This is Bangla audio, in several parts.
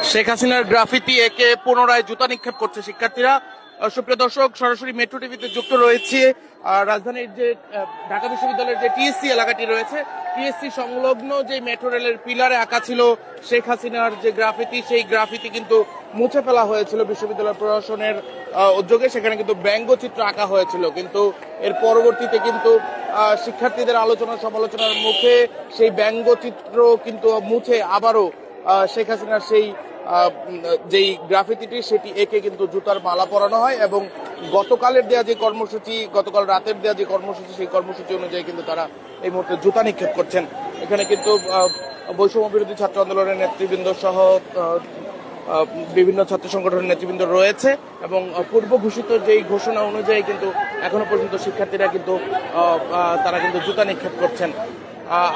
শেখ হাসিনার গ্রাফিতি একে পুনরায় জুতা নিক্ষেপ করছে শিক্ষার্থীরা। সুপ্রিয় দর্শক, সরাসরি মেট্রো টিভিতে যুক্ত রয়েছে। রাজধানীর যে ঢাকা বিশ্ববিদ্যালয়ের যে টিএসসি এলাকাটি রয়েছে, টিএসসি সংলগ্ন যে মেট্রো রেলের পিলারে আঁকা ছিল শেখ হাসিনার যে গ্রাফিতি, সেই গ্রাফিতি কিন্তু মুছে ফেলা হয়েছিল বিশ্ববিদ্যালয় প্রশাসনের উদ্যোগে। সেখানে কিন্তু ব্যঙ্গচিত্র আঁকা হয়েছিল, কিন্তু এর পরবর্তীতে কিন্তু শিক্ষার্থীদের আলোচনা সমালোচনার মুখে সেই ব্যঙ্গচিত্র কিন্তু মুছে আবারও শেখ হাসিনার সেই যেই গ্রাফিতিটি সেটি একে কিন্তু জুতার মালা পরানো হয় এবং গতকালের দেয়া যে কর্মসূচি, গতকাল রাতের দেয়া যে কর্মসূচি, সেই কর্মসূচি অনুযায়ী কিন্তু তারা এই মুহূর্তে জুতা নিক্ষেপ করছেন। এখানে কিন্তু বৈষম্য বিরোধী ছাত্র আন্দোলনের নেতৃবৃন্দ সহ বিভিন্ন ছাত্র সংগঠনের নেতৃবৃন্দ রয়েছে এবং পূর্ব ঘোষিত যেই ঘোষণা অনুযায়ী কিন্তু এখনো পর্যন্ত শিক্ষার্থীরা কিন্তু তারা কিন্তু জুতা নিক্ষেপ করছেন।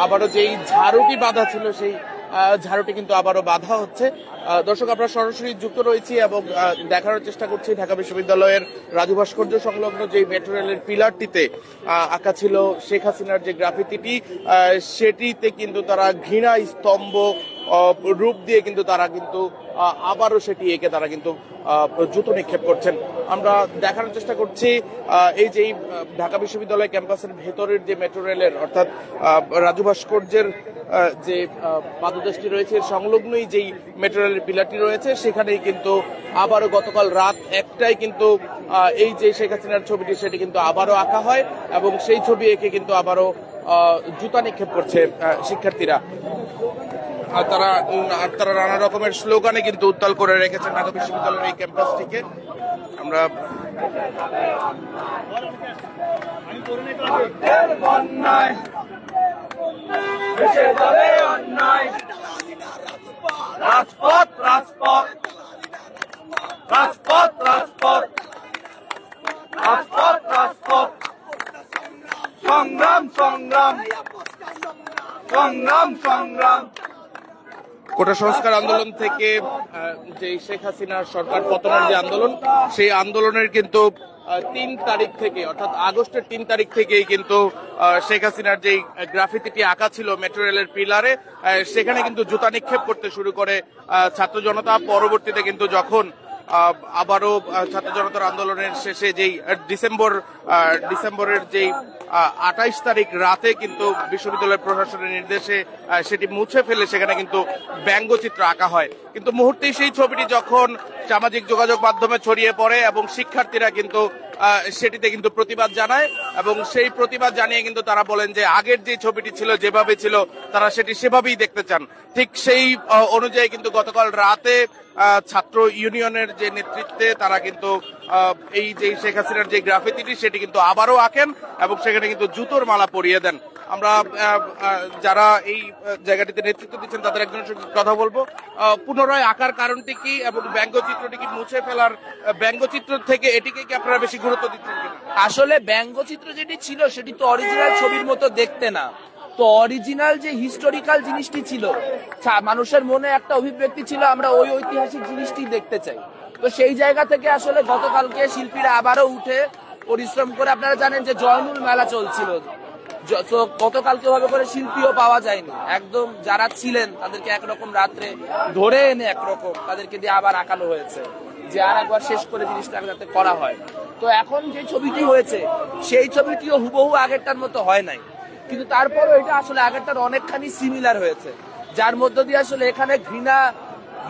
আবারও যেই ঝাড়ুটি বাঁধা ছিল সেই ঝাড়ুটি কিন্তু আবারও বাধা হচ্ছে। দর্শক, আমরা সরাসরি যুক্ত রয়েছি এবং দেখার চেষ্টা করছি ঢাকা বিশ্ববিদ্যালয়ের রাজু ভাস্কর্য সংলগ্ন যে মেট্রো রেলের পিলারটিতে আঁকা ছিল শেখ হাসিনার যে গ্রাফিতিটি, সেটিতে কিন্তু তারা ঘৃণা স্তম্ভ রূপ দিয়ে কিন্তু তারা কিন্তু আবারও সেটি এঁকে তারা কিন্তু জুতো নিক্ষেপ করছেন। আমরা দেখানোর চেষ্টা করছি এই যে ঢাকা বিশ্ববিদ্যালয় ক্যাম্পাসের ভেতরের যে মেট্রো রেলের অর্থাৎ রাজু ভাস্কর্যের যে পাদদেশটি রয়েছে সংলগ্নই যেই মেট্রো রেলের পিলারটি রয়েছে, সেখানেই কিন্তু আবারও গতকাল রাত 1টায় কিন্তু এই যে শেখ হাসিনার ছবিটি সেটি কিন্তু আবারও আঁকা হয় এবং সেই ছবি এঁকে কিন্তু আবারও জুতা নিক্ষেপ করছে শিক্ষার্থীরা। তারা নানা রকমের স্লোগানে কিন্তু উত্তাল করে রেখেছেন ঢাকা বিশ্ববিদ্যালয়ের এই ক্যাম্পাসটিকে। আমরা রাজপথ রাজপথ রাজপথ রাজপথ রাজপথ রাজপথ সংগ্রাম সংগ্রাম সংগ্রাম সংগ্রাম। কোটা সংস্কার আন্দোলন থেকে যে শেখ হাসিনার সরকার পতনের যে আন্দোলন, সেই আন্দোলনের কিন্তু 3 তারিখ থেকে অর্থাৎ আগস্টের 3 তারিখ থেকেই কিন্তু শেখ হাসিনার যেই গ্রাফিতিটি আঁকা ছিল মেট্রো রেলের পিলারে, সেখানে কিন্তু জুতা নিক্ষেপ করতে শুরু করে ছাত্র জনতা। পরবর্তীতে কিন্তু যখন আবারও ছাত্র জনতার আন্দোলনের শেষে যেই ডিসেম্বরের যেই 28 তারিখ রাতে কিন্তু বিশ্ববিদ্যালয় প্রশাসনের নির্দেশে সেটি মুছে ফেলে সেখানে কিন্তু ব্যঙ্গচিত্র আঁকা হয়। কিন্তু মুহূর্তেই সেই ছবিটি যখন সামাজিক যোগাযোগ মাধ্যমে ছড়িয়ে পড়ে এবং শিক্ষার্থীরা কিন্তু সেটিতে কিন্তু প্রতিবাদ জানায় এবং সেই প্রতিবাদ জানিয়ে কিন্তু তারা বলেন যে আগের যে ছবিটি ছিল যেভাবে ছিল তারা সেটি সেভাবেই দেখতে চান। ঠিক সেই অনুযায়ী কিন্তু গতকাল রাতে ছাত্র ইউনিয়নের যে নেতৃত্বে তারা কিন্তু এই যে শেখ হাসিনার যে গ্রাফিতিটি সেটি কিন্তু আবারও আঁকেন এবং সেখানে কিন্তু জুতোর মালা পরিয়ে দেন। আমরা যারা এই জায়গাটিতে নেতৃত্ব দিচ্ছেন তাদের একজনের সঙ্গে কথা বলবো। পুনরায় আঁকার কারণটি কি এবং ব্যঙ্গচিত্রটি কি মুছে ফেলার, ব্যঙ্গচিত্র থেকে এটিকে কি আপনারা বেশি গুরুত্ব দিচ্ছেন? আসলে ব্যঙ্গচিত্র যেটি ছিল সেটি তো অরিজিনাল ছবির মতো দেখতে না, তো অরিজিনাল যে হিস্টোরিক্যাল জিনিসটি ছিল, মানুষের মনে একটা অভিব্যক্তি ছিল আমরা ওই ঐতিহাসিক জিনিসটি দেখতে চাই। তো সেই জায়গা থেকে আসলে গতকালকে শিল্পীরা আবারও উঠে পরিশ্রম করে, আপনারা জানেন যে জয়নুল মেলা চলছিল, গতকালকে ভাবে করে শিল্পীও পাওয়া যায়নি, একদম যারা ছিলেন তাদেরকে একরকম রাত্রে ধরে এনে একরকম তাদেরকে দিয়ে আবার আঁকানো হয়েছে যে আর একবার শেষ করে জিনিসটা যাতে করা হয়। তো এখন যে ছবিটি হয়েছে সেই ছবিটিও হুবহু আগেরটার মতো হয় নাই, কিন্তু তারপরও এটা আসলে আগেরটার অনেকখানি সিমিলার হয়েছে, যার মধ্য দিয়ে আসলে এখানে ঘৃণা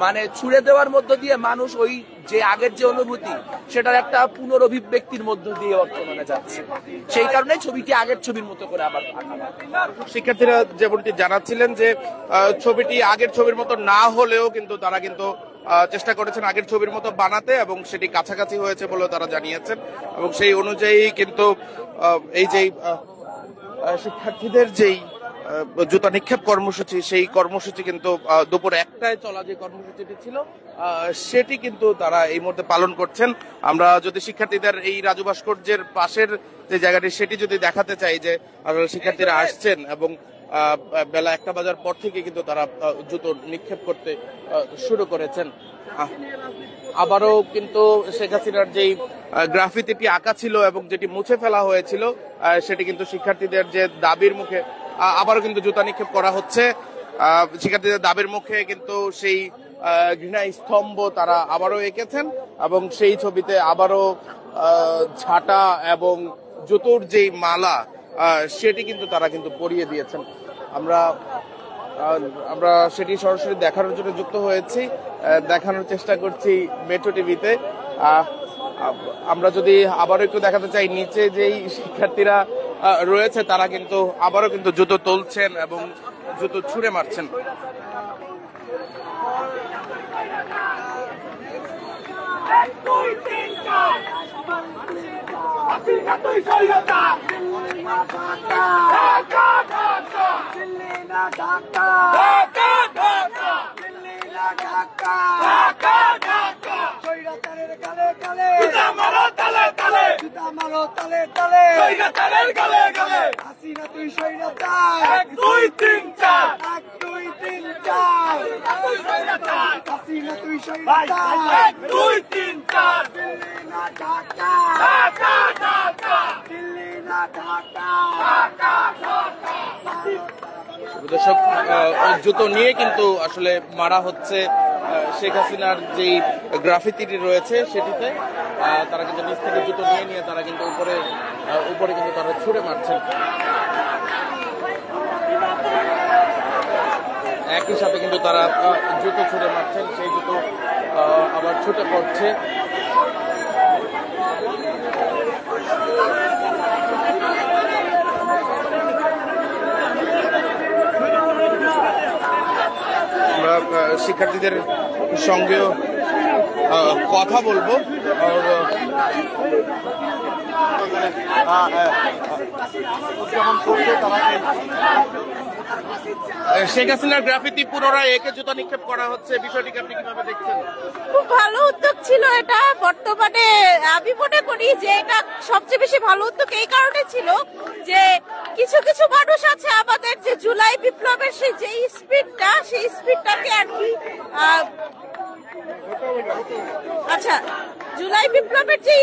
মানে ছুড়ে দেওয়ার মধ্য দিয়ে মানুষ ওই যে আগের যে অনুভূতি সেটার একটা পুনরভিব্যক্তির মধ্য দিয়ে বর্তমানে যাচ্ছে। সেই কারণে ছবিটি আগের ছবির মতো করে আবার শিক্ষার্থীরা যেমনটি জানাচ্ছিলেন যে ছবিটি আগের ছবির মতো না হলেও কিন্তু তারা কিন্তু চেষ্টা করেছেন আগের ছবির মতো বানাতে এবং সেটি কাছাকাছি হয়েছে বলেও তারা জানিয়েছেন এবং সেই অনুযায়ী কিন্তু এই যে শিক্ষার্থীদের যেই জুতা নিক্ষেপ কর্মসূচি, সেই কর্মসূচি কিন্তু দুপুর 1টায় চলা যে কর্মসূচিটি ছিল সেটি কিন্তু তারা এই মুহূর্তে পালন করছেন। আমরা যদি শিক্ষার্থীদের এই রাজু ভাস্কর্যের পাশের যে জায়গাটি সেটি যদি দেখাতে চাই যে শিক্ষার্থীরা আসছেন এবং বেলা 1টা বাজার পর থেকে কিন্তু তারা জুতো নিক্ষেপ করতে শুরু করেছেন। আবারও কিন্তু শেখ হাসিনার যেই গ্রাফিতিটি আঁকা ছিল এবং যেটি মুছে ফেলা হয়েছিল সেটি কিন্তু শিক্ষার্থীদের যে দাবির মুখে আবারও কিন্তু জুতা নিক্ষেপ করা হচ্ছে। শিক্ষার্থীদের দাবির মুখে কিন্তু সেই ঘৃণা স্তম্ভ তারা আবারও এঁকেছেন এবং সেই ছবিতে আবারও ঝাঁটা এবং জুতোর যেই মালা সেটি কিন্তু তারা কিন্তু পরিয়ে দিয়েছেন। আমরা সেটি সরাসরি দেখানোর জন্য যুক্ত হয়েছি, দেখানোর চেষ্টা করছি মেট্রো টিভিতে। আমরা যদি আবারও একটু দেখাতে চাই, নিচে যেই শিক্ষার্থীরা রয়েছে তারা কিন্তু আবারও কিন্তু জুতো তুলছেন এবং জুতো ছুঁড়ে মারছেন। হাসিনা তুই স্বৈরাচার, 1 2 3 4, 1 2 3 4, হাসিনা তুই স্বৈরাচার, 1 2 3 4, দিল্লি না ঢাকা, ঢাকা ঢাকা, দিল্লি না ঢাকা, ঢাকা ঢাকা। দর্শক, জুতো নিয়ে কিন্তু আসলে মারা হচ্ছে শেখ হাসিনার যেই গ্রাফিতিটি রয়েছে সেটিতে। তারা কিন্তু নিচ থেকে জুতো নিয়ে তারা কিন্তু উপরে কিন্তু তারা ছুঁড়ে মারছেন। একই সাথে কিন্তু তারা জুতো ছুঁড়ে মারছেন, সেই জুতো আবার ছুটে পড়ছে। আমরা শিক্ষার্থীদের সঙ্গেও কথা বলবো। শেখ হাসিনার গ্রাফিতি পুনরায় একে জুতা নিক্ষেপ করা হচ্ছে, বিষয়টিকে আপনি কিভাবে দেখছেন? খুব ভালো উদ্যোগ ছিল এটা। বর্তমানে আমি মনে করি যে এটা সবচেয়ে বেশি ভালো উদ্যোগ এই কারণে ছিল যে কিছু কিছু মানুষ আছে আমাদের যে জুলাই বিপ্লবের সেই স্পিডটাকে আর কি আচ্ছা জুলাই বিপ্লবের যে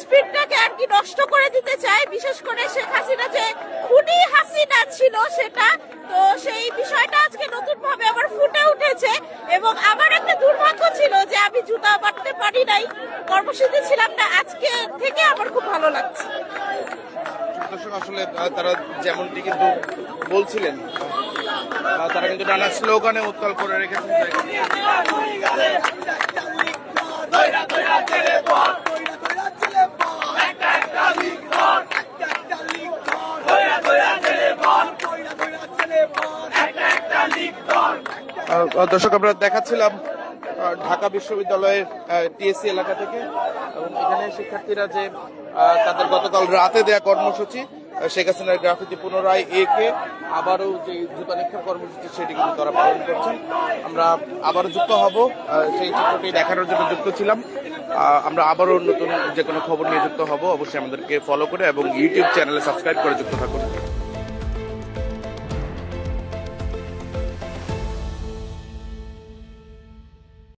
স্পিডটাকে আর কি নষ্ট করে দিতে চায়, বিশেষ করে শেখ হাসিনা যে খুনি হাসিনা ছিল সেটা। তো সেই বিষয়টা আজকে নতুন ভাবে আবার ফুটে উঠেছে এবং আমার একটা দুর্ভাগ্য ছিল যে আমি জুতা বাটতে পারি নাই, কর্মসূচি ছিলাম না। আজকে থেকে আমার খুব ভালো লাগছে। দর্শক, আসলে তারা যেমনটি কিন্তু বলছিলেন, তারা কিন্তু নানা স্লোগানে উত্তাল করে রেখেছেন। দর্শক, আমরা দেখাচ্ছিলাম ঢাকা বিশ্ববিদ্যালয়ের টিএসসি এলাকা থেকে, এবং এখানে শিক্ষার্থীরা যে তাদের গতকাল রাতে দেয়া কর্মসূচি শেখ হাসিনার গ্রাফিতি পুনরায় একে আবারও যে জুতা নিক্ষেপ কর্মসূচি সেটি কিন্তু তারা পালন করছেন। আমরা আবারও যুক্ত হব, সেই চিত্রটি দেখানোর জন্য যুক্ত ছিলাম। আমরা আবারও নতুন যে কোনো খবর নিয়ে যুক্ত হব। অবশ্যই আমাদেরকে ফলো করে এবং ইউটিউব চ্যানেলে সাবস্ক্রাইব করে যুক্ত থাকুন।